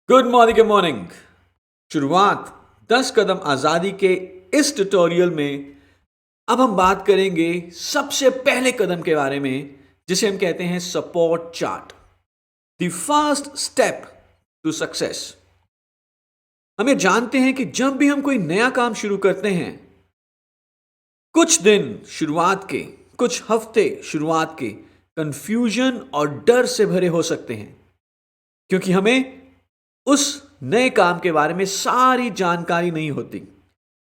Good morning. शुरुआत 10 कदम आजादी के इस ट्यूटोरियल में अब हम बात करेंगे सबसे पहले कदम के बारे में, जिसे हम कहते हैं support chart. The first step to success. हम ये जानते हैं कि जब भी हम कोई नया काम शुरू करते हैं, कुछ दिन शुरुआत के, कुछ हफ्ते शुरुआत के कंफ्यूजन और डर से भरे हो सकते हैं, क्योंकि हमें उस नए काम के बारे में सारी जानकारी नहीं होती।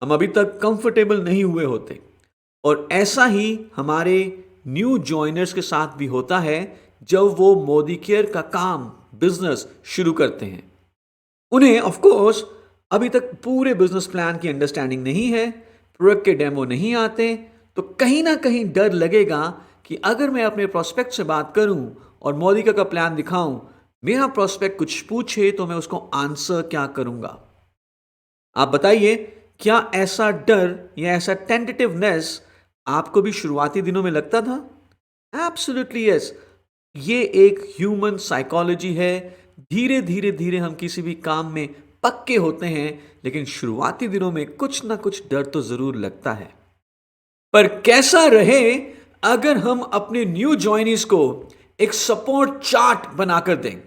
हम अभी तक कंफर्टेबल नहीं हुए होते। और ऐसा ही हमारे न्यू जॉइनर्स के साथ भी होता है जब वो मोदी केयर का काम, बिजनेस शुरू करते हैं। उन्हें ऑफ कोर्स अभी तक पूरे बिजनेस प्लान की अंडरस्टैंडिंग नहीं है, प्रोडक्ट के डेमो नहीं आते, तो कहीं ना कहीं डर लगेगा कि अगर मैं अपने प्रोस्पेक्ट से बात करूं और मोदी का प्लान दिखाऊं, मेरा प्रोस्पेक्ट कुछ पूछे तो मैं उसको आंसर क्या करूंगा। आप बताइए, क्या ऐसा डर या ऐसा टेंटेटिवनेस आपको भी शुरुआती दिनों में लगता था? Absolutely yes. ये एक ह्यूमन साइकोलॉजी है। धीरे धीरे धीरे हम किसी भी काम में पक्के होते हैं, लेकिन शुरुआती दिनों में कुछ ना कुछ डर तो जरूर लगता है। पर कैसा रहे अगर हम अपने न्यू जॉइनीज को एक सपोर्ट चार्ट बनाकर दें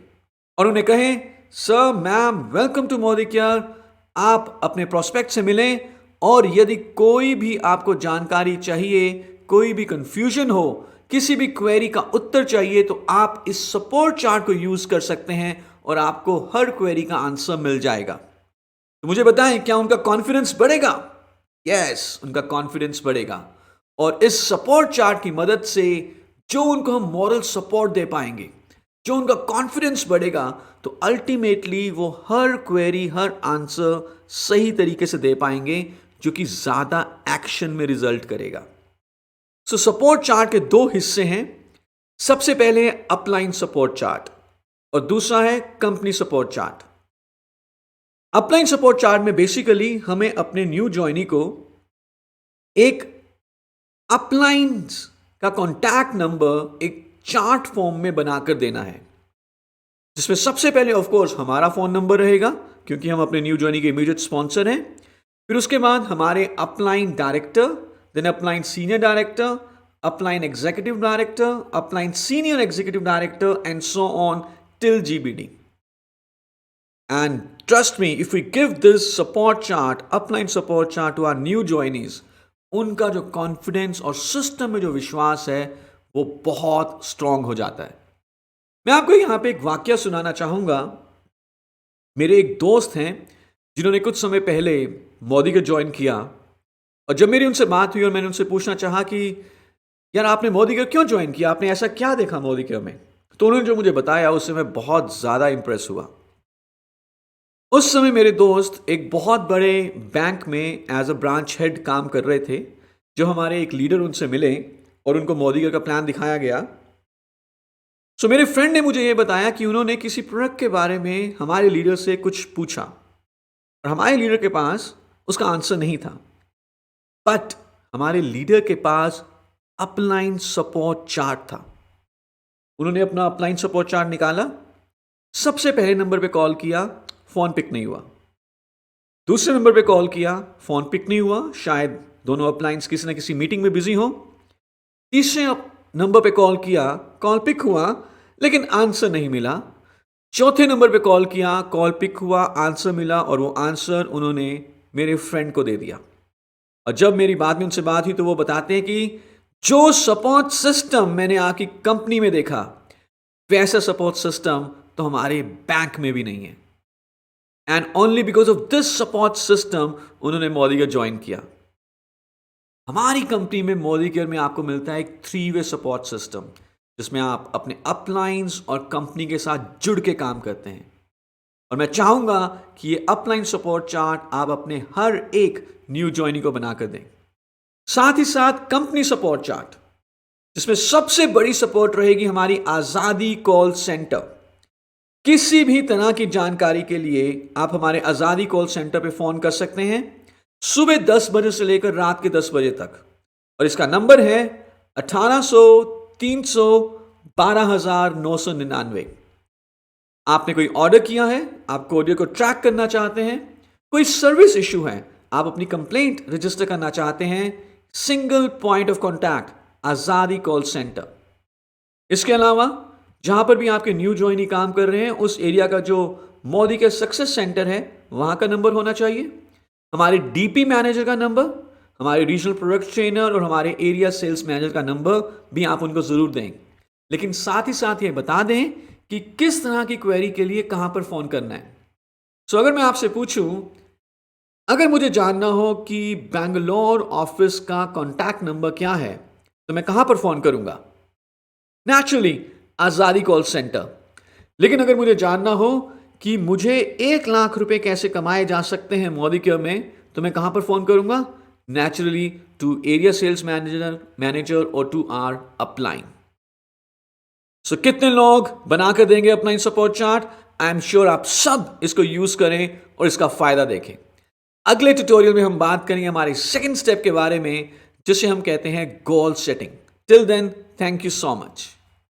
और उन्हें कहें, sir, ma'am, welcome to Modi care. आप अपने प्रोस्पेक्ट से मिलें और यदि कोई भी आपको जानकारी चाहिए, कोई भी कंफ्यूजन हो, किसी भी क्वेरी का उत्तर चाहिए, तो आप इस सपोर्ट चार्ट को यूज कर सकते हैं और आपको हर क्वेरी का आंसर मिल जाएगा। तो मुझे बताएं, क्या उनका कॉन्फिडेंस बढ़ेगा? यस, उनका कॉन्फिडेंस बढ़ेगा। और इस सपोर्ट चार्ट की मदद से जो उनको हम मॉरल सपोर्ट दे पाएंगे, जो उनका कॉन्फिडेंस बढ़ेगा, तो अल्टीमेटली वो हर क्वेरी, हर आंसर सही तरीके से दे पाएंगे, जो कि ज्यादा एक्शन में रिजल्ट करेगा। सो सपोर्ट चार्ट के दो हिस्से हैं। सबसे पहले है अपलाइन सपोर्ट चार्ट और दूसरा है company support chart. Upline support chart में बेसिकली हमें अपने न्यू ज्वाइनी को एक अपलाइंस का कॉन्टैक्ट नंबर एक चार्ट फॉर्म में बनाकर देना है, जिसमें सबसे पहले ऑफ कोर्स हमारा फोन नंबर रहेगा, क्योंकि हम अपने न्यू जर्नी के इमीडिएट स्पॉन्सर हैं। फिर उसके बाद हमारे upline director, then upline senior director, upline executive director, upline senior executive director, and so on till GBD. And trust me, if we give this support chart, upline support chart to our new joinees, उनका जो confidence और system में जो विश्वास है वो बहुत strong हो जाता है। मैं आपको यहां पे एक वाक्य सुनाना चाहूंगा। मेरे एक दोस्त हैं जिन्होंने कुछ समय पहले मोदी को ज्वाइन किया, और जब मेरी उनसे बात हुई और मैंने उनसे पूछना चाहा कि यार, आपने मोदी को क्यों ज्वाइन किया, आपने ऐसा क्या देखा मोदी के में, तो उन्होंने जो मुझे बताया उससे मैं बहुत ज्यादा इंप्रेस हुआ। उस समय मेरे दोस्त एक बहुत बड़े बैंक में एज अ ब्रांच हेड काम कर रहे थे। जो हमारे एक लीडर उनसे मिले और उनको मोदी का प्लान दिखाया गया। सो मेरे फ्रेंड ने मुझे यह बताया कि उन्होंने किसी प्रोडक्ट के बारे में हमारे लीडर से कुछ पूछा और हमारे लीडर के पास उसका आंसर नहीं था। बट हमारे लीडर के पास अपलाइन सपोर्ट चार्ट था। उन्होंने अपना अपलाइन सपोर्ट चार्ट निकाला, सबसे पहले नंबर पे कॉल किया, फोन पिक नहीं हुआ। दूसरे नंबर पे कॉल किया, फोन पिक नहीं हुआ, शायद दोनों अपलाइंस किसी ना किसी मीटिंग में बिजी हो। तीसरे नंबर पे कॉल किया, कॉल पिक हुआ लेकिन आंसर नहीं मिला। चौथे नंबर पे कॉल किया, कॉल पिक हुआ, आंसर मिला, और वो आंसर उन्होंने मेरे फ्रेंड को दे दिया। और जब मेरी बाद में उनसे बात हुई तो वो बताते हैं कि जो सपोर्ट सिस्टम मैंने आपकी कंपनी में देखा, वैसा सपोर्ट सिस्टम तो हमारे बैंक में भी नहीं है। And only because of this support system उन्होंने मोदी का ज्वाइन किया। हमारी कंपनी में मोदी केयर में आपको मिलता है एक 3-वे सपोर्ट सिस्टम, जिसमें आप अपने अपलाइंस और कंपनी के साथ जुड़ के काम करते हैं। और मैं चाहूंगा कि ये अपलाइन सपोर्ट चार्ट आप अपने हर एक न्यू ज्वाइनी को बनाकर दें। साथ ही साथ कंपनी सपोर्ट चार्ट, जिसमें सबसे बड़ी सपोर्ट रहेगी हमारी आजादी कॉल सेंटर। किसी भी तरह की जानकारी के लिए आप हमारे आजादी कॉल सेंटर पे फोन कर सकते हैं, सुबह 10 बजे से लेकर रात के 10 बजे तक। और इसका नंबर है 1800 300 12999। आपने कोई ऑर्डर किया है, आप कोरियर को ट्रैक करना चाहते हैं, कोई सर्विस इशू है, आप अपनी कंप्लेंट रजिस्टर करना चाहते हैं, सिंगल पॉइंट ऑफ कॉन्टैक्ट आजादी कॉल सेंटर। इसके अलावा जहां पर भी आपके न्यू ज्वाइनी काम कर रहे हैं उस एरिया का जो मोदी के सक्सेस सेंटर है वहां का नंबर होना चाहिए, हमारे डीपी मैनेजर का नंबर, हमारे रीजनल प्रोडक्ट ट्रेनर और हमारे एरिया सेल्स मैनेजर का नंबर भी आप उनको जरूर दें। लेकिन साथ ही साथ ये बता दें कि किस तरह की क्वेरी के लिए कहां पर फोन करना है। सो अगर मैं आपसे पूछूं, अगर मुझे जानना हो कि बैंगलोर ऑफिस का कॉन्टैक्ट नंबर क्या है तो मैं कहां पर फोन करूंगा? नेचुरली आजादी कॉल सेंटर। लेकिन अगर मुझे जानना हो कि मुझे 1 लाख रुपए कैसे कमाए जा सकते हैं मोदी केयर में तो मैं कहां पर फोन करूंगा? Naturally to area sales manager और टू आर अपलाइन। सो कितने लोग बनाकर देंगे अपना इन support chart? I am sure आप सब इसको यूज करें और इसका फायदा देखें। अगले ट्यूटोरियल में हम बात करेंगे हमारे सेकंड स्टेप के बारे में जिसे हम कहते हैं goal setting. Till then, thank you so much.